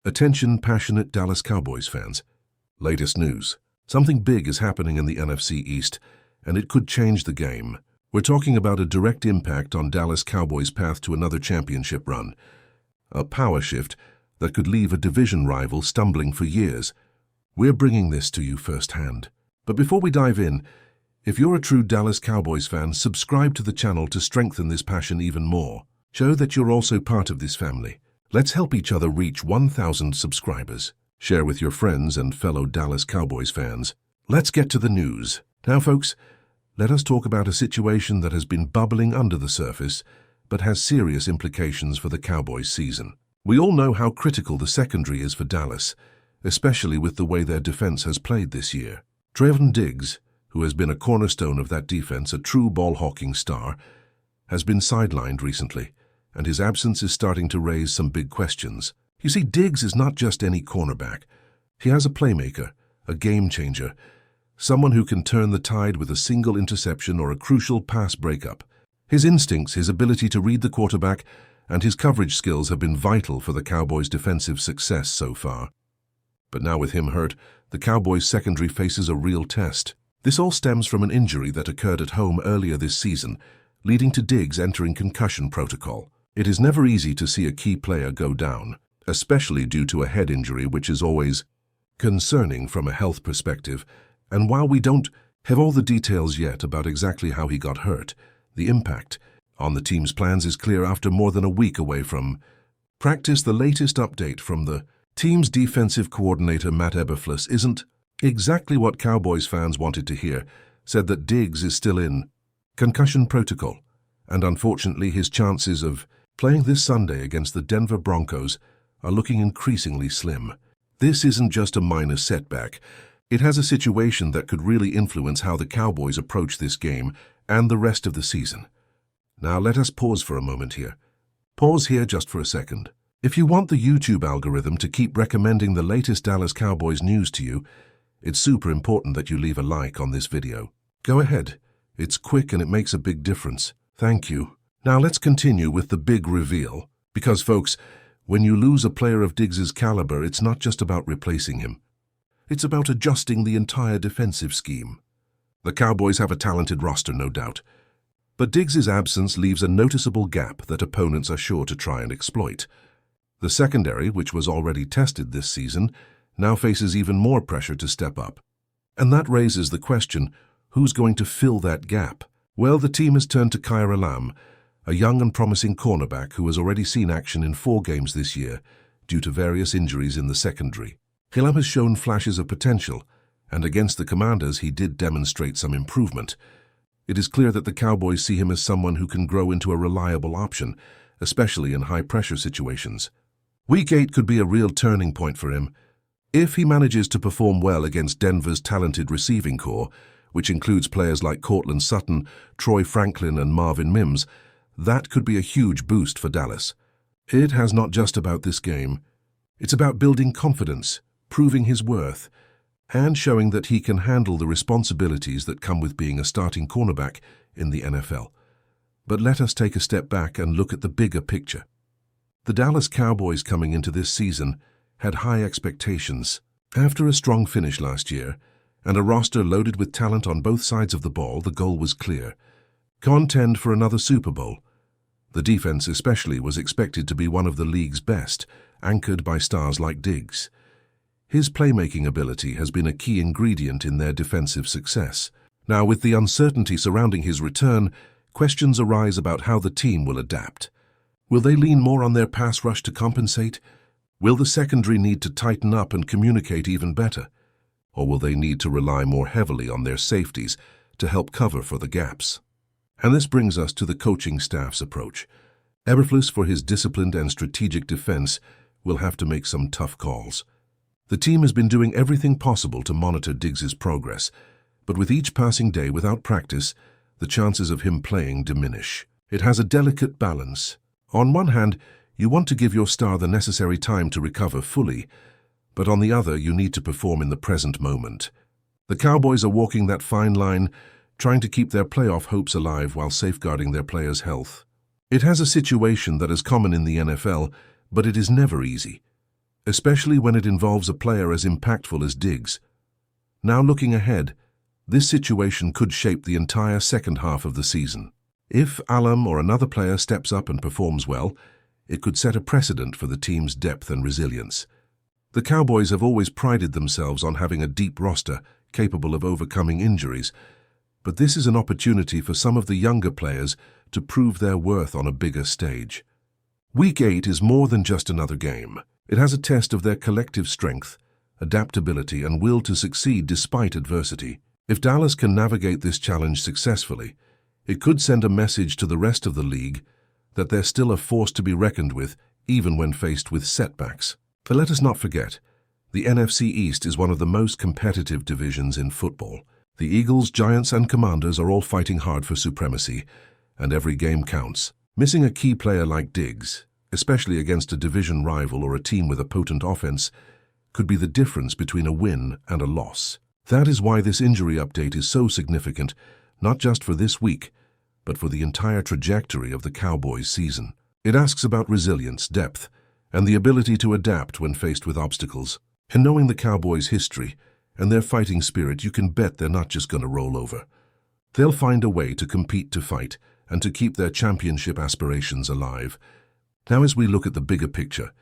Attention, passionate Dallas Cowboys fans. Latest news. Something big is happening in the NFC East, and it could change the game. We're talking about a direct impact on Dallas Cowboys' path to another championship run. A power shift that could leave a division rival stumbling for years. We're bringing this to you firsthand. But before we dive in, if you're a true Dallas Cowboys fan, subscribe to the channel to strengthen this passion even more. Show that you're also part of this family. Let's help each other reach 1,000 subscribers. Share with your friends and fellow Dallas Cowboys fans. Let's get to the news. Now, folks, let us talk about a situation that has been bubbling under the surface, but has serious implications for the Cowboys season. We all know how critical the secondary is for Dallas, especially with the way their defense has played this year. Trevon Diggs, who has been a cornerstone of that defense, a true ball-hawking star, has been sidelined recently, and his absence is starting to raise some big questions. You see, Diggs is not just any cornerback. He has a playmaker, a game-changer, someone who can turn the tide with a single interception or a crucial pass breakup. His instincts, his ability to read the quarterback, and his coverage skills have been vital for the Cowboys' defensive success so far. But now with him hurt, the Cowboys' secondary faces a real test. This all stems from an injury that occurred at home earlier this season, leading to Diggs entering concussion protocol. It is never easy to see a key player go down, especially due to a head injury, which is always concerning from a health perspective. And while we don't have all the details yet about exactly how he got hurt, the impact on the team's plans is clear after more than a week away from practice. The latest update from the team's defensive coordinator, Matt Eberflus, isn't exactly what Cowboys fans wanted to hear, said that Diggs is still in concussion protocol, and unfortunately his chances of playing this Sunday against the Denver Broncos are looking increasingly slim. This isn't just a minor setback. It has a situation that could really influence how the Cowboys approach this game and the rest of the season. Now let us pause for a moment here. Pause here just for a second. If you want the YouTube algorithm to keep recommending the latest Dallas Cowboys news to you, it's super important that you leave a like on this video. Go ahead. It's quick and it makes a big difference. Thank you. Now let's continue with the big reveal. Because folks, when you lose a player of Diggs' caliber, it's not just about replacing him. It's about adjusting the entire defensive scheme. The Cowboys have a talented roster, no doubt. But Diggs' absence leaves a noticeable gap that opponents are sure to try and exploit. The secondary, which was already tested this season, now faces even more pressure to step up. And that raises the question, who's going to fill that gap? Well, the team has turned to Kaiir Elam, a young and promising cornerback who has already seen action in 4 games this year due to various injuries in the secondary. Elam has shown flashes of potential, and against the Commanders he did demonstrate some improvement. It is clear that the Cowboys see him as someone who can grow into a reliable option, especially in high-pressure situations. Week 8 could be a real turning point for him. If he manages to perform well against Denver's talented receiving corps, which includes players like Courtland Sutton, Troy Franklin, and Marvin Mims, that could be a huge boost for Dallas. It has not just about this game. It's about building confidence, proving his worth, and showing that he can handle the responsibilities that come with being a starting cornerback in the NFL. But let us take a step back and look at the bigger picture. The Dallas Cowboys coming into this season had high expectations. After a strong finish last year, and a roster loaded with talent on both sides of the ball, the goal was clear: contend for another Super Bowl. The defense especially was expected to be one of the league's best, anchored by stars like Diggs. His playmaking ability has been a key ingredient in their defensive success. Now, with the uncertainty surrounding his return, questions arise about how the team will adapt. Will they lean more on their pass rush to compensate? Will the secondary need to tighten up and communicate even better? Or will they need to rely more heavily on their safeties to help cover for the gaps? And this brings us to the coaching staff's approach. Eberflus, for his disciplined and strategic defense, will have to make some tough calls. The team has been doing everything possible to monitor Diggs' progress, but with each passing day without practice, the chances of him playing diminish. It has a delicate balance. On one hand, you want to give your star the necessary time to recover fully, but on the other, you need to perform in the present moment. The Cowboys are walking that fine line, trying to keep their playoff hopes alive while safeguarding their players' health. It has a situation that is common in the NFL, but it is never easy. especially when it involves a player as impactful as Diggs. Now looking ahead, this situation could shape the entire second half of the season. If Alum or another player steps up and performs well, it could set a precedent for the team's depth and resilience. The Cowboys have always prided themselves on having a deep roster capable of overcoming injuries, but this is an opportunity for some of the younger players to prove their worth on a bigger stage. Week 8 is more than just another game. It has a test of their collective strength, adaptability, and will to succeed despite adversity. If Dallas can navigate this challenge successfully, it could send a message to the rest of the league that they're still a force to be reckoned with, even when faced with setbacks. But let us not forget, the NFC East is one of the most competitive divisions in football. The Eagles, Giants, and Commanders are all fighting hard for supremacy, and every game counts. Missing a key player like Diggs, especially against a division rival or a team with a potent offense, could be the difference between a win and a loss. That is why this injury update is so significant, not just for this week, but for the entire trajectory of the Cowboys season. It asks about resilience, depth, and the ability to adapt when faced with obstacles. And knowing the Cowboys' history and their fighting spirit, you can bet they're not just going to roll over. They'll find a way to compete, to fight, and to keep their championship aspirations alive. Now, as we look at the bigger picture,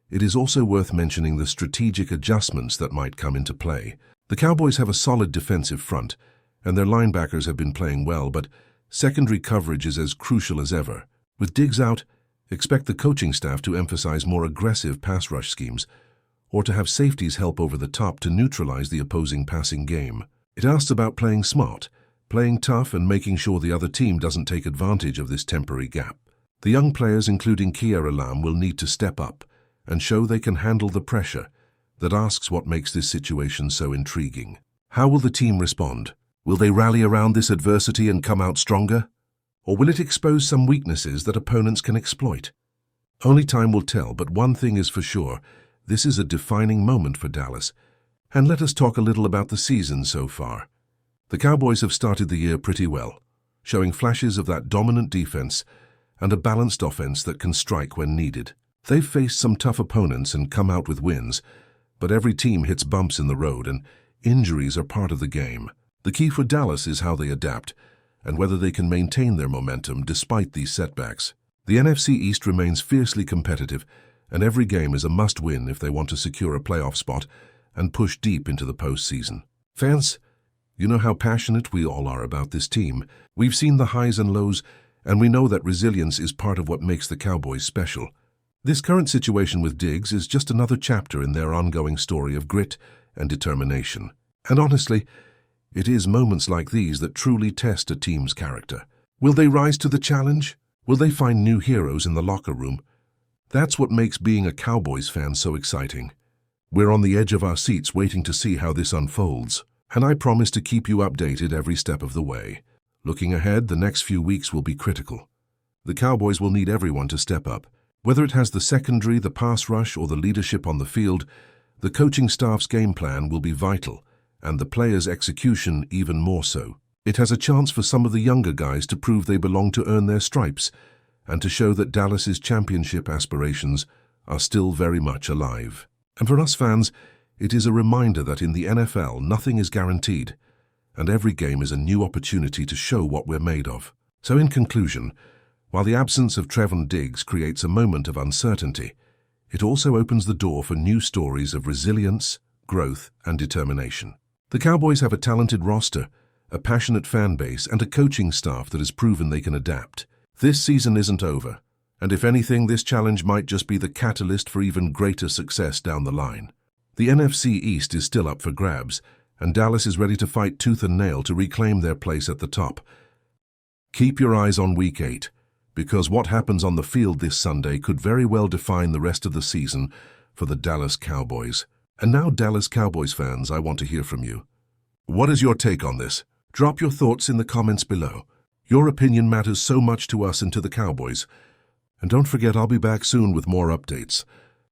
it is also worth mentioning the strategic adjustments that might come into play. The Cowboys have a solid defensive front, and their linebackers have been playing well, but secondary coverage is as crucial as ever. With Diggs out, expect the coaching staff to emphasize more aggressive pass rush schemes, or to have safeties help over the top to neutralize the opposing passing game. It asks about playing smart, playing tough, and making sure the other team doesn't take advantage of this temporary gap. The young players, including Kier Elam, will need to step up and show they can handle the pressure. That asks what makes this situation so intriguing. How will the team respond? Will they rally around this adversity and come out stronger? Or will it expose some weaknesses that opponents can exploit? Only time will tell, but one thing is for sure, this is a defining moment for Dallas. And let us talk a little about the season so far. The Cowboys have started the year pretty well, showing flashes of that dominant defense and a balanced offense that can strike when needed. They've faced some tough opponents and come out with wins, but every team hits bumps in the road, and injuries are part of the game. The key for Dallas is how they adapt and whether they can maintain their momentum despite these setbacks. The NFC East remains fiercely competitive, and every game is a must-win if they want to secure a playoff spot and push deep into the postseason. Fans, you know how passionate we all are about this team. We've seen the highs and lows, and we know that resilience is part of what makes the Cowboys special. This current situation with Diggs is just another chapter in their ongoing story of grit and determination. And honestly, it is moments like these that truly test a team's character. Will they rise to the challenge? Will they find new heroes in the locker room? That's what makes being a Cowboys fan so exciting. We're on the edge of our seats waiting to see how this unfolds, and I promise to keep you updated every step of the way. Looking ahead, the next few weeks will be critical. The Cowboys will need everyone to step up. Whether it has the secondary, the pass rush, or the leadership on the field, the coaching staff's game plan will be vital, and the players' execution even more so. It has a chance for some of the younger guys to prove they belong, to earn their stripes, and to show that Dallas's championship aspirations are still very much alive. And for us fans, it is a reminder that in the NFL, nothing is guaranteed, and every game is a new opportunity to show what we're made of. So in conclusion, while the absence of Trevon Diggs creates a moment of uncertainty, it also opens the door for new stories of resilience, growth, and determination. The Cowboys have a talented roster, a passionate fan base, and a coaching staff that has proven they can adapt. This season isn't over, and if anything, this challenge might just be the catalyst for even greater success down the line. The NFC East is still up for grabs, and Dallas is ready to fight tooth and nail to reclaim their place at the top. Keep your eyes on Week 8, because what happens on the field this Sunday could very well define the rest of the season for the Dallas Cowboys. And now, Dallas Cowboys fans, I want to hear from you. What is your take on this? Drop your thoughts in the comments below. Your opinion matters so much to us and to the Cowboys. And don't forget, I'll be back soon with more updates.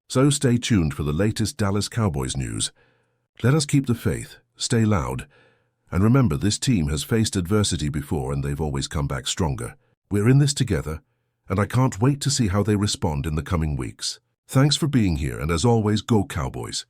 So stay tuned for the latest Dallas Cowboys news. Let us keep the faith, stay loud, and remember, this team has faced adversity before and they've always come back stronger. We're in this together, and I can't wait to see how they respond in the coming weeks. Thanks for being here, and as always, go Cowboys.